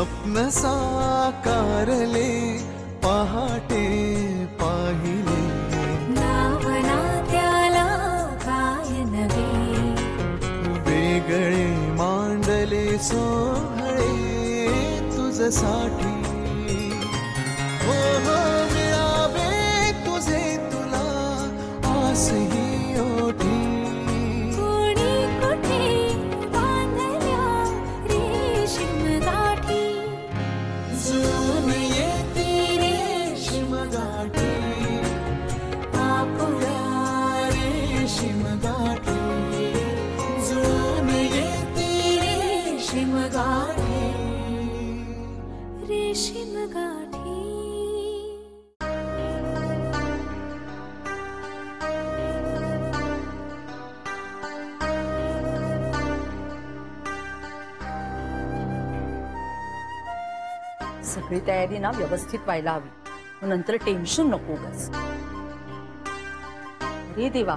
स्वप्न साकारले पहाटे पाहिले नावना त्याला काय नवे वेगळे मांडले सोहळे तुझसाठी हो हो मिळावे तुझे तुला आसही ओठी कोणी कुठे बांधल्या रेशीम गाठी जुळून येते रेशीम गाठी आपुल्या रेशीम गाठी जुळून येते रेशीम गाठी रेशीम गाठी. सगळी तयारी ना व्यवस्थित व्हायला हवी, मग नंतर टेन्शन नको बस. अरे देवा,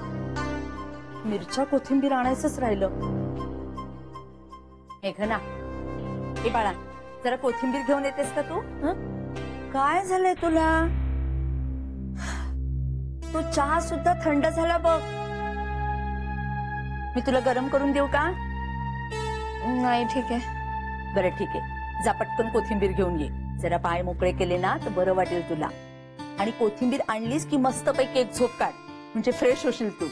मिरच्या कोथिंबीर आणायचंच राहिलं. मेघना, ए बाळा, जरा कोथिंबीर घेऊन येतेस का तू? काय झालंय तुला? तो चहा सुद्धा थंड झाला बघ. मी तुला गरम करून देऊ का? नाही ठीक आहे. बरं ठीक आहे, जा पटकन कोथिंबीर घेऊन ये. जरा पाय मोकळे केले ना तर बरं वाटेल तुला. आणि कोथिंबीर आणलीस की मस्तपैकी एक झोप काढ, म्हणजे फ्रेश होशील तू.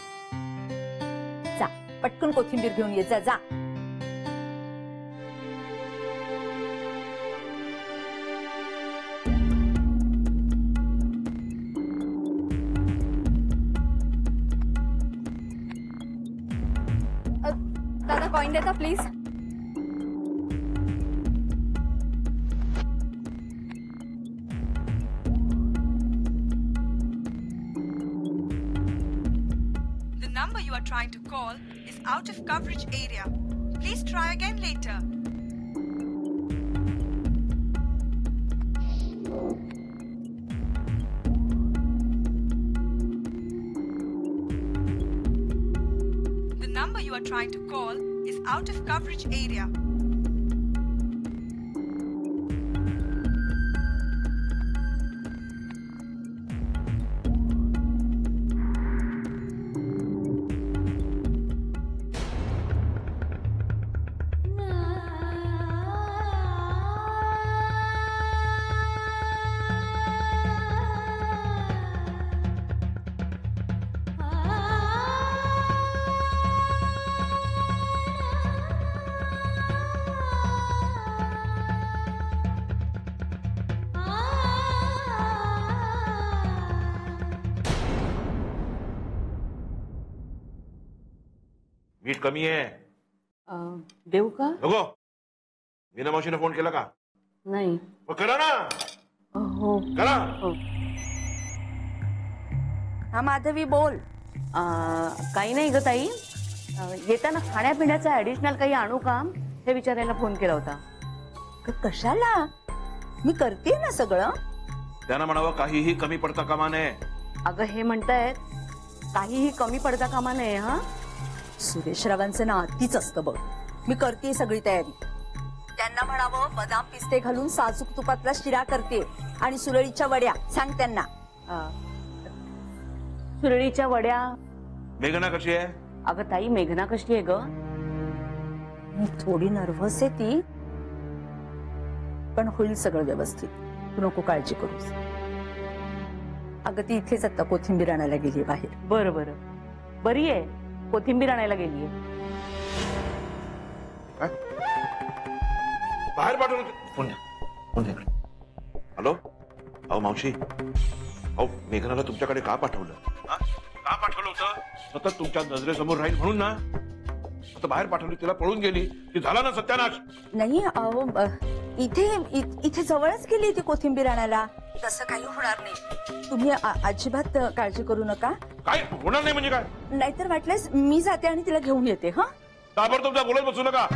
जा पटकन कोथिंबीर घेऊन ये, जा जा. दादा कॉइन देता please. The number you are trying to call is out of coverage area. Please try again later. The number you are trying to call is out of coverage area. मीठ कमी आहे. देऊ का? नको. मीना मावशीने फोन केला का? नाही. मग करा ना. हो करा. हा माधवी बोल. काही नाही ग ताई, येताना खाण्यापिण्याचं ऍडिशनल काही आणू का हे विचारायला फोन केला होता. कशाला? मी करते ना सगळं. त्यांना म्हणावं काहीही कमी पडता कामा नये. अगं हे म्हणतायत काहीही कमी पडता कामा नये. हा सुरेश रावांचं ना अतिच असतं बघ. मी करते सगळी तयारी. त्यांना म्हणावं बदाम पिस्ते घालून साजूक तुपातला शिरा करते आणि सुरळीच्या वड्या. सांग त्यांना. सुरळीच्या वड्या. मेघना कशी आहे? अगं ताई मेघना कशी आहे ग? मी थोडी नर्व्हस आहे ती, पण होईल सगळं व्यवस्थित. तू नको काळजी करूस. अगं ती इथेच आता कोथिंबीर आणायला गेली बाहेर. बरं बरं, बरी आहे. कोथिंबीर आणायला गेलीये. बाहेर पाठवलं. फोन द्या, फोन द्या. हॅलो. अहो मावशी, अहो मेघनाला तुमच्याकडे का पाठवलं? का पाठवलं होतं? सतत तुमच्या नजरेसमोर राहील म्हणून ना. आता बाहेर पाठवली, तिला पळून गेली की झाला ना सत्यानाश. नाही अहो, इथे जवळच गेली ती कोथिंबीर आणायला. तसं काही होणार नाही. तुम्ही अजिबात काळजी करू नका. काय होणार नाही म्हणजे काय? नाहीतर वाटल्यास मी जाते आणि तिला घेऊन येते. हा ताबडतोब बोलत बसू नका.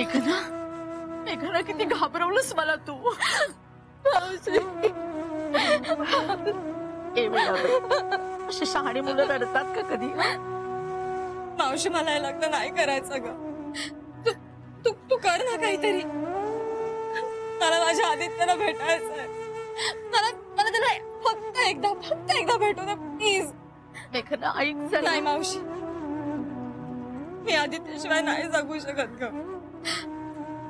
मेघना, मेघना किती घाबरवलंस मला तू. अशी शहाणी मुलं रडतात का कधी? मावशी मला हे लग्न नाही करायचं ग. तू तू कर ना काहीतरी. मला माझ्या आदित्यला भेटायचंय. मला मला त्याला फक्त एकदा भेटू दे प्लीज. मेघना ऐक नाही जरा. मावशी, मी आदित्यशिवाय नाही जगू शकत ग.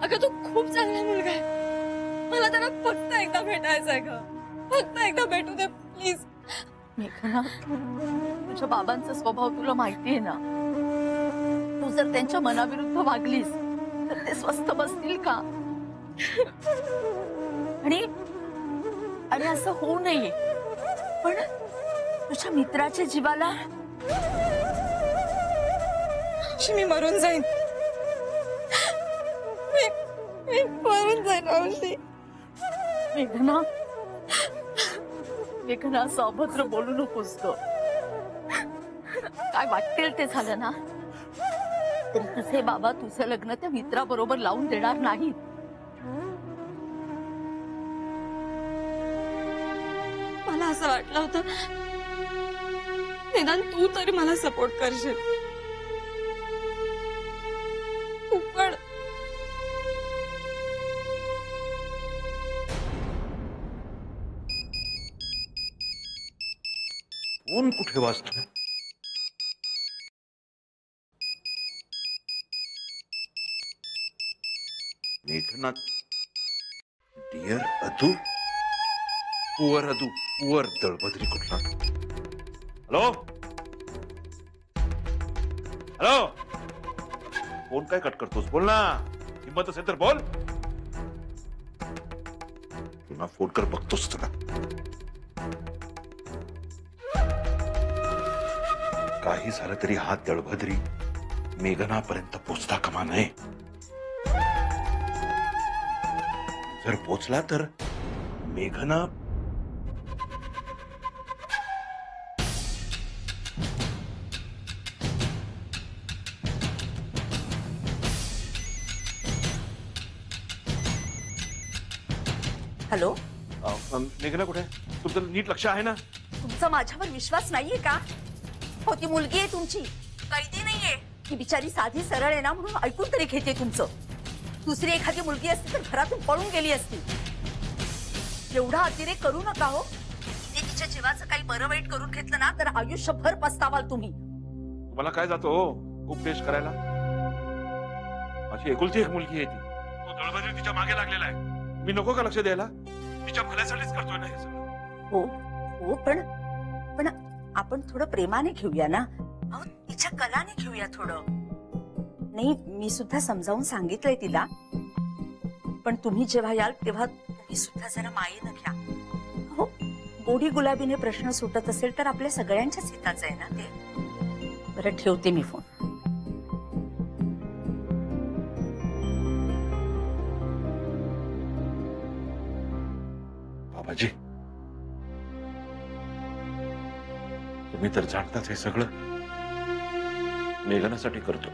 अगं तू खूप चांगला मुलगा आहे. मला त्याला फक्त एकदा भेटायचंय ग. फक्त एकदा भेटू दे प्लीज. मेघना, तुझ्या बाबांचा स्वभाव तुला माहितीये ना. तू जर त्यांच्या मनाविरुद्ध वागलीस तर ते स्वस्थ बसतील का? आणि असं होऊ नये. पण तुझ्या मित्राच्या जीवाला मी मरून जाईन. मी मरून जाईन मावशी. मेघना, मेघना असं अभद्र बोलू नकोस ग. काय वाटेल ते झालं ना तरी तुझे बाबा तुझं लग्न त्या मित्राबरोबर लावून देणार नाहीत. मला असं वाटलं होतं निदान तू तरी मला सपोर्ट करशील. तू पण फोन कुठे वाजतो? मेघना, डिअर अदू, पुअर अदू, पुअर दळभद्री कुठला? हॅलो हॅलो, फोन काय कट करतोस? बोल ना, हिंमत असेल तर बोल. पुन्हा फोन कर, बघतोस तुला. काही झालं तरी हा दळभद्री मेघनापर्यंत पोचता कामा नये. जर पोचला तर मेघना हॅलो, मेघना कुठे? तुमचं नीट लक्ष आहे ना? तुमचा माझ्यावर विश्वास नाहीये का? हो, ती मुलगी आहे तुमची, कैदी नाहीये. ती बिचारी साधी सरळ आहे ना म्हणून ऐकून तरी घेते तुमचं. दुसरी एखादी मुलगी असती तर घरातून पळून गेली असती. एवढा अतिरेक करू नका हो. ते तिच्या जीवाचं काही बरं वाईट करून घेतलं ना तर आयुष्यभर पस्तावाल तुम्ही. तुम्हाला काय जातो हो उपदेश करायला? माझी एकुलती एक मुलगी आहे ती. तो दळभद्री तिच्या मागे लागलेला आहे. मी नको का लक्ष द्यायला? तिच्या भल्यासाठीच करतोय ना हे सगळं. हो हो, पण आपण थोडं प्रेमाने घेऊया ना. अहो, तिच्या कलाने घेऊया थोडं. नाही, मी सुद्धा समजावून सांगितलंय तिला. पण तुम्ही जेव्हा याल तेव्हा तुम्ही सुद्धा जरा मायेनं घ्या. हो, गोडी गुलाबीने प्रश्न सुटत असेल तर आपल्या सगळ्यांच्याच हिताचं आहे ना ते. बरं, ठेवते मी फोन. बाबाजी, तुम्ही तर जाणताच हे सगळं मेघनासाठी करतो.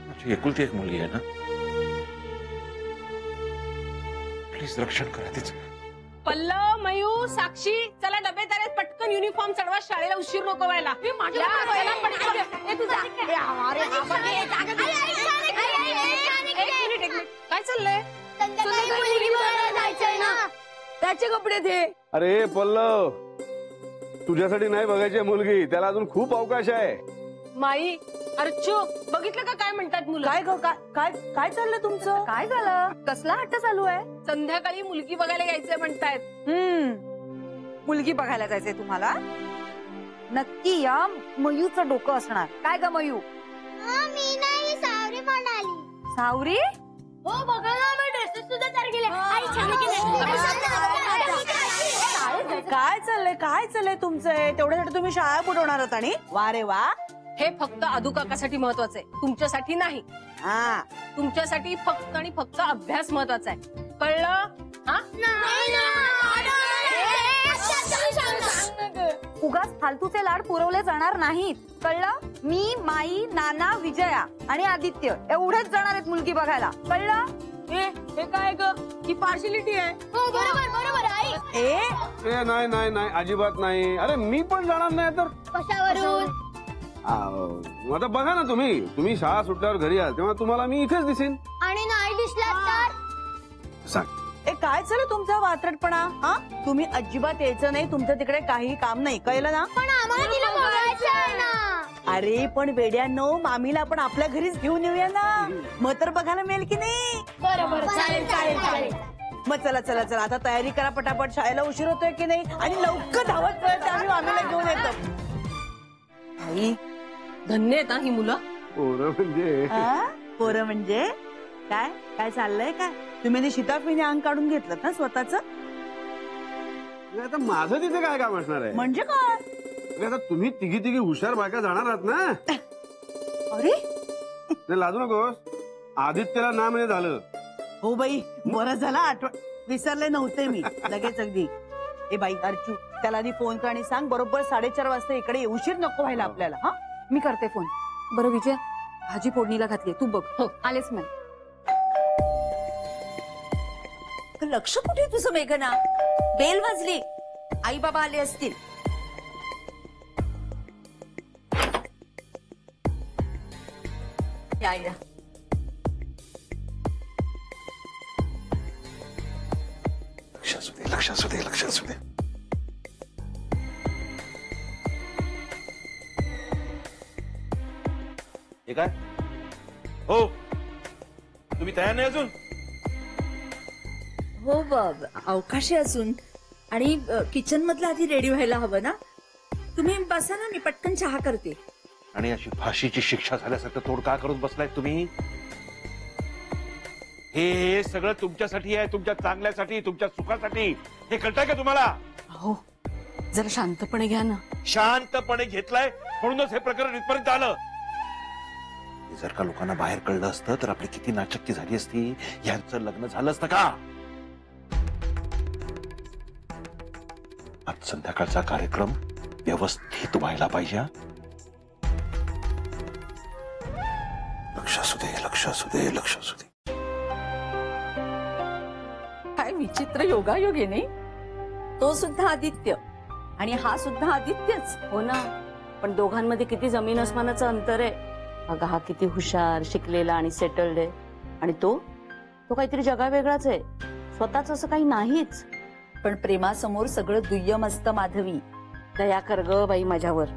माझी एकुलती एक मुलगी आहे ना. प्लीज रक्षण करा तिचं. पल्लव, मयू, साक्षी, चला डबे तयार. पटकन युनिफॉर्म चढवा, शाळेला उशीर नको व्हायला. काय चाललंय? त्याचे कपडे ते. अरे पल्लव, तुझ्यासाठी नाही बघायची मुलगी, त्याला अजून खूप अवकाश आहे. माई, अरे चुप. बघितलं का काय म्हणतात मुलं? काय ग, काय काय चाललंय तुमचं? काय झालं? कसला हट्ट चालू आहे? संध्याकाळी मुलगी बघायला यायचंय म्हणतायत. मुलगी बघायला जायचंय तुम्हाला? नक्की या मयूचं डोकं असणार. काय ग मयू? मी नाही, सावरी म्हणाली. सावरी? हो, बघायला ड्रेसेस सुद्धा तयार केले. आई छान काय चाललंय तुमचं? तेवढ्यासाठी तुम्ही शाळा बुडवणार आहात? आणि वा रे वा. हे फक्त आदू काकासाठी महत्वाचं आहे, तुमच्यासाठी नाही. हा, तुमच्यासाठी फक्त आणि फक्त अभ्यास महत्वाचा आहे, कळलं? हा, उगाच फालतूचे लाड पुरवले जाणार नाहीत, कळलं? मी, माई, नाना, विजया आणि आदित्य एवढेच जाणार आहेत मुलगी बघायला, कळलं? हे काय ग? ही पार्शिलिटी आहे. हो बरोबर बरोबर आई. ए नाही नाही नाही अजिबात नाही. अरे मी पण जाणार नाही तर. कशावरून? आता बघा ना तुम्ही शाळा सुटल्यावर घरी याल तेव्हा तुम्हाला मी इथेच दिसेन. आणि नाही दिसला तर? सांग. काय चालू तुमचा वात्रटपणा? हा, तुम्ही अजिबात यायचं नाही. तुमचं तिकडे काही काम नाही, कळलं ना? पण आम्हाला तिला बघायचं आहे ना. अरे पण वेड्यानो, मामीला आपण आपल्या घरीच घेऊन येऊया ना, मग तर बघायला मिळेल की नाही? बरोबर चालेल चालेल चालेल. मग चला चला चला आता तयारी करा पटापट, शाळेला उशीर होतोय की नाही, आणि लवकर धावत पळत आम्ही मामीला घेऊन येतो. आई धन्य आहेत ही मुलं. पोरं म्हणजे काय काय चाललंय काय? तुम्ही शिताफीने अंग काढून घेतलं ना स्वतःच? आता माझं तिथे काय काम असणार आहे? म्हणजे काय? आता तुम्ही तिघी हुशार बायका जाणार आहात ना. अरे नाही लाजू नकोस. आदित्यला ना म्हणजे झालं. हो बाई, बरं झालं आठवण, विसरले नव्हते मी लगेच अगदी. ए बाई अर्चू, त्याला आधी फोन कर आणि सांग बरोबर 4:30 वाजता इकडे ये. उशीर नको व्हायला आपल्याला. हा, मी करते फोन. बरं विजय, भाजी फोडणीला घातली, तू बघ. हो आलेच नाही. लक्ष कुठे तुझं मेघना? बेल वाजली, आई बाबा आले असतील. या या. लक्ष असू दे. हे काय हो, तुम्ही तयार नाही अजून? हो अवकाशी असून, आणि किचन मधलं आधी रेडी व्हायला हवं ना. तुम्ही बसा ना, मी पटकन चहा करते. आणि अशी फाशीची शिक्षा झाल्यासारखं तोड का करून बसलाय तुम्ही? हे सगळं तुमच्यासाठी आहे, तुमच्या चांगल्यासाठी, तुमच्या सुखासाठी. हे कळतंय का तुम्हाला? हो जरा शांतपणे घ्या ना. शांतपणे घेतलाय म्हणूनच हे प्रकरण इथपर्यंत आलं. जर का लोकांना बाहेर कळलं असतं तर आपली किती नाचक्की झाली असती. यांचं लग्न झालं असतं का? आज संध्याकाळचा कार्यक्रम व्यवस्थित व्हायला पाहिजे. लक्ष असू दे. काय विचित्र योगायोग आहे नाही? तो सुद्धा आदित्य आणि हा सुद्धा आदित्यच. हो ना, पण दोघांमध्ये किती जमीन अस्मानाचं अंतर आहे. अगं हा किती हुशार, शिकलेला आणि सेटल्ड आहे, आणि तो काहीतरी जगा वेगळाच आहे. स्वतःच असं काही नाहीच. पण प्रेमासमोर सगळं दुय्यम असतं माधवी. दया कर ग बाई माझ्यावर.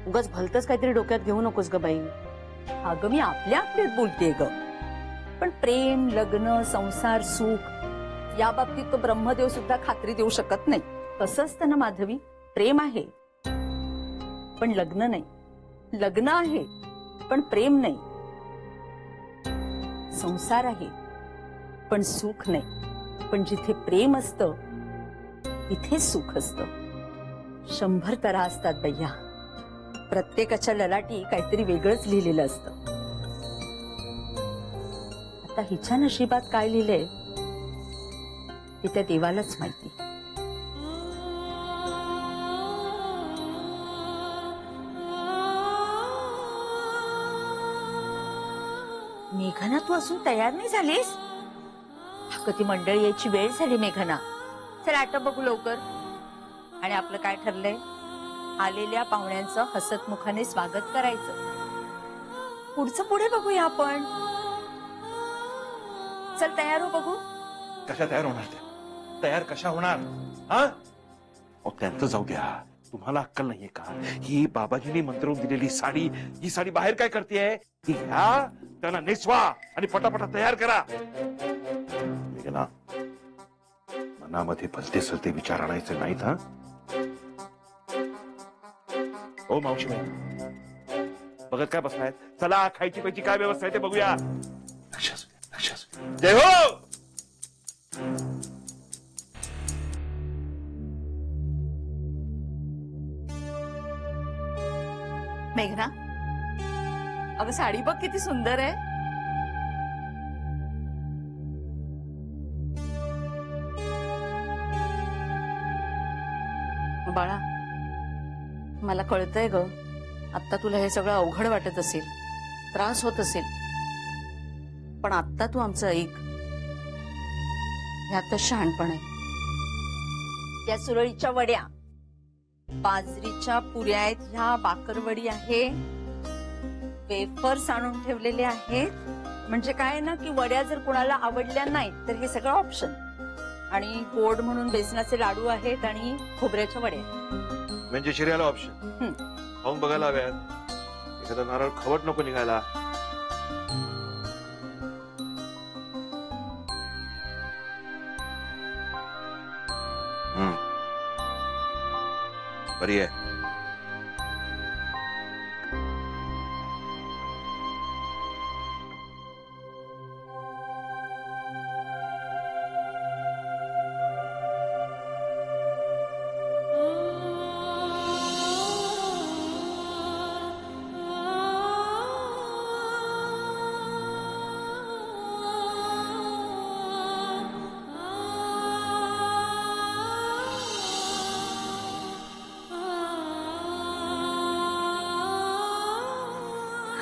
उगाच भलतच काहीतरी डोक्यात घेऊ नकोस ग बाई. अगं मी आपल्यात बोलतेय ग. पण प्रेम, लग्न, संसार, सुख या बाबतीत तो ब्रह्मदेव सुद्धा खात्री देऊ शकत नाही. कसं असतं ना माधवी, प्रेम आहे पण लग्न नाही, लग्न आहे पण प्रेम नाही, संसार आहे पण सुख नाही. पण जिथे प्रेम असतं तिथे सुख असतं. 100 तऱ्हा असतात भैया. प्रत्येकाच्या ललाटी काहीतरी वेगळंच लिहिलेलं असतं. आता हिच्या नशिबात काय लिहिलंय ते त्या देवालाच माहिती. मेघना, तू अजून तयार नाही झालीस? कधी मंडळी यायची वेळ झाली मेघना. चल आटप बघू लवकर. आणि आपलं काय ठरलंय? आलेल्या पाहुण्यांचं हसतमुखाने स्वागत करायचं. पुढचं पुढे बघूया आपण. चल तयार हो बघू. कशा तयार होणार ते? तयार कशा होणार? हा, त्यांचं जाऊ द्या. तुम्हाला अक्कल नाहीये का? ही बाबाजींनी मंत्रवून दिलेली साडी, ही साडी बाहेर काय करतेय? ती घ्या, त्यांना नेसवा आणि पटापटा तयार करा. ना, मनामध्ये भलते सलते विचार आणायचे नाहीत. हा हो मावशी, बघत काय बसलाय? चला खायची प्यायची काय व्यवस्था आहे ते बघूया. जय हो. मेघना, अगं साडी बघ किती सुंदर आहे. बाळा, मला कळतंय ग, आता तुला हे सगळं अवघड वाटत असेल, त्रास होत असेल, पण आता तू आमचं ऐक. ह्यातच शहाणपण आहे. त्या सुरळीच्या वड्या, बाजरीच्या पुऱ्या आहेत, ह्या बाकरवडी आहे, वेफर्स आणून ठेवलेले आहेत. म्हणजे काय ना की वड्या जर कोणाला आवडल्या नाहीत तर हे सगळं ऑप्शन. आणि गोड म्हणून बेसनाचे लाडू आहेत आणि खोबऱ्याच्या वड्या आहेत. म्हणजे शिर्याला ऑप्शन खाऊन बघायला हव्यात. एखादा नारळ खवट नको निघायला. बरी आहे.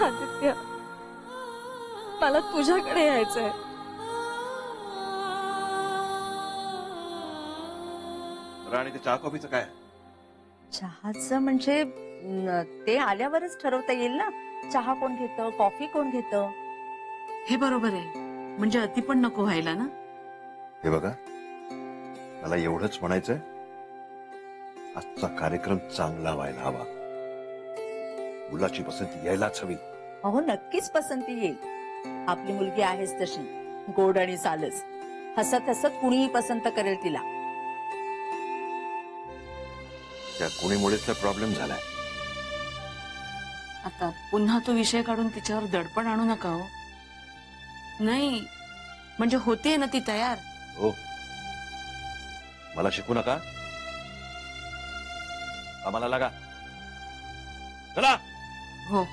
आदित्य, मला तुझ्याकडे यायचंय. आणि ते चहा कॉफीचं काय? चहाचं म्हणजे ते आल्यावरच ठरवता येईल ना. चहा कोण घेतं, कॉफी कोण घेतं. हे बरोबर आहे, म्हणजे अति पण नको व्हायला ना. हे बघा, मला एवढंच म्हणायचंय, आजचा कार्यक्रम चांगला व्हायला हवा. मुलाची पसंती यायलाच हवी. अहो नक्कीच पसंती येईल. आपली मुलगी आहेच तशी, गोड आणि सालस. हसत हसत कुणीही पसंत करेल तिला. त्या कुणीमुळेच प्रॉब्लेम झालाय. आता पुन्हा तो विषय काढून तिच्यावर दडपण आणू नका हो. नाही म्हणजे होते ना ती तयार. हो, मला शिकू नका. आम्हाला लागा. चला. हो.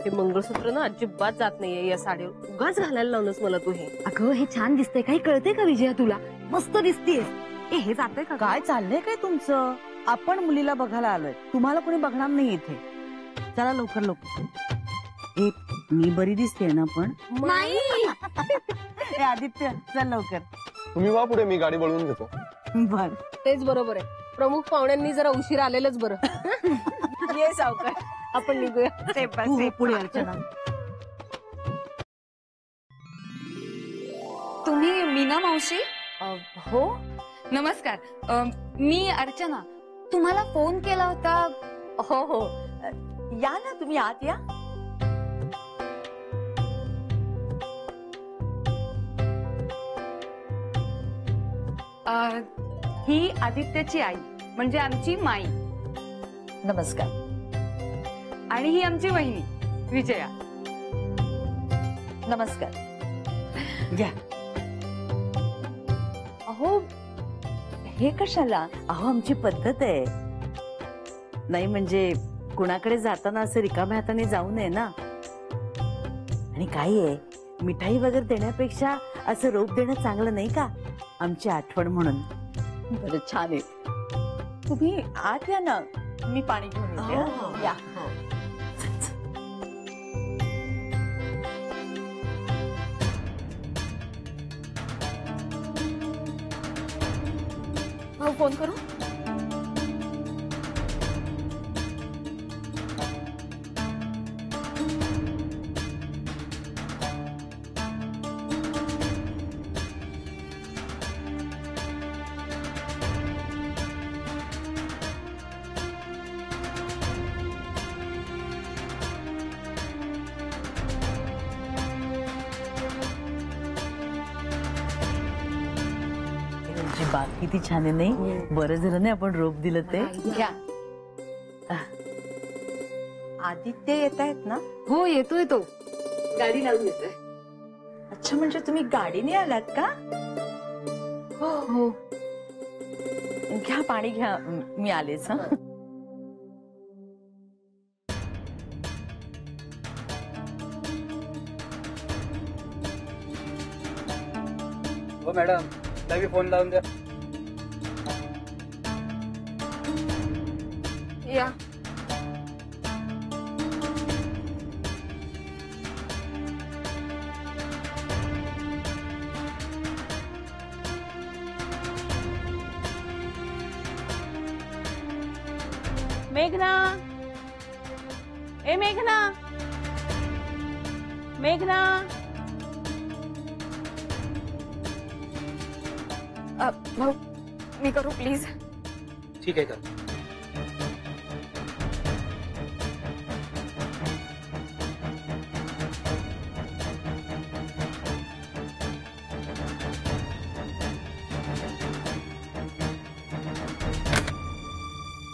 हे मंगळसूत्र ना अजिबात जात नाहीये या साडीवर. उगाच घालायला लावलंस मला तू हे. अगं हे छान दिसतंय. काही कळतंय का विजया तुला? मस्त दिसतेस. हे जातंय का? काय चाललंय काय तुमचं? आपण मुलीला बघायला आलोय, तुम्हाला कोणी बघणार नाही इथे. चला लवकर लवकर. ए, मी बरी दिसते ना पण? नाही. ए आदित्य चल लवकर. तुम्ही वा पुढे, मी गाडी वळवून घेतो. बर, तेच बरोबर आहे. प्रमुख पाहुण्यांनी जरा उशीर आलेलंच बरं. ये सावकार, आपण निघूया. तू हो पुढे अर्चना. तुम्ही मीना मावशी? हो. नमस्कार, मी अर्चना. तुम्हाला फोन केला होता. हो हो, या ना तुम्ही आत या. ही आदित्यची आई म्हणजे आमची माई. नमस्कार. आणि ही आमची वहिनी विजया. नमस्कार. घ्या. अहो हे कशाला? अहो आमची पद्धत आहे. नाही म्हणजे कुणाकडे जाताना असं रिकाम्या हाताने जाऊ नये ना. आणि काय आहे, मिठाई वगैरे देण्यापेक्षा असं रोप देणं चांगलं नाही का? आमची आठवण म्हणून. बरं, छान आहे. तुम्ही आत या ना, मी पाणी घेऊन येते. हं? या. फोन करू? बाग किती छान आहे नाही? बरं झालं नाही आपण रोप दिलं ते. घ्या. आदित्य येत आहेत ना? हो येतोय तो. गाडी लावून येतोय. अच्छा, म्हणजे तुम्ही गाडीने आलात का? हो हो. घ्या पाणी घ्या, मी आलेच. हं. हो मॅडम, लगेच फोन लावून द्या. या. मेघना, ए मेघना, मेघना. भाऊ, मी करू प्लीज. ठीक आहे का?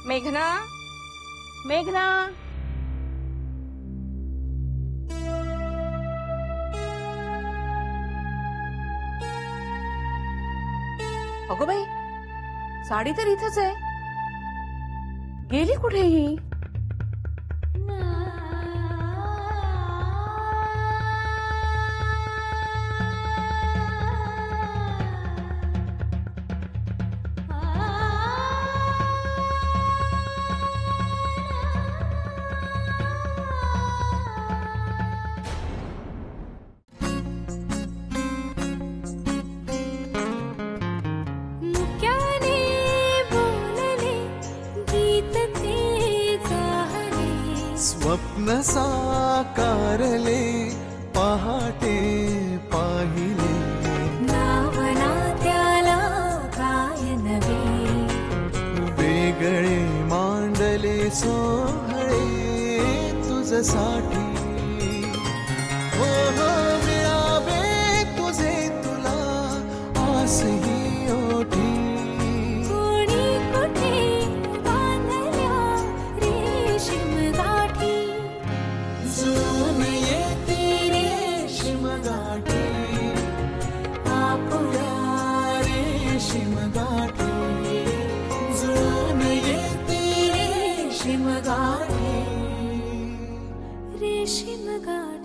मेघना, मेघना. अगो बाई, साडी तर इथंच आहे. गेली कुठे ही? मुक्याने बोलले गीत ते गाहले, स्वप्न साकारले पहाटे पाहिले, नावना त्याला काय नवे, वेगळे मांडले सोहळे तुझसाठी. हो हो मिळावे तुझे तुला आसही ओठी, कोणी कुठे बांधल्या रेशीम गाठी, जून येते रेशीम गाठी, आपुल्या रेशीम गाठी, जून येते रेशीम गाठी. रेशीम गाठी.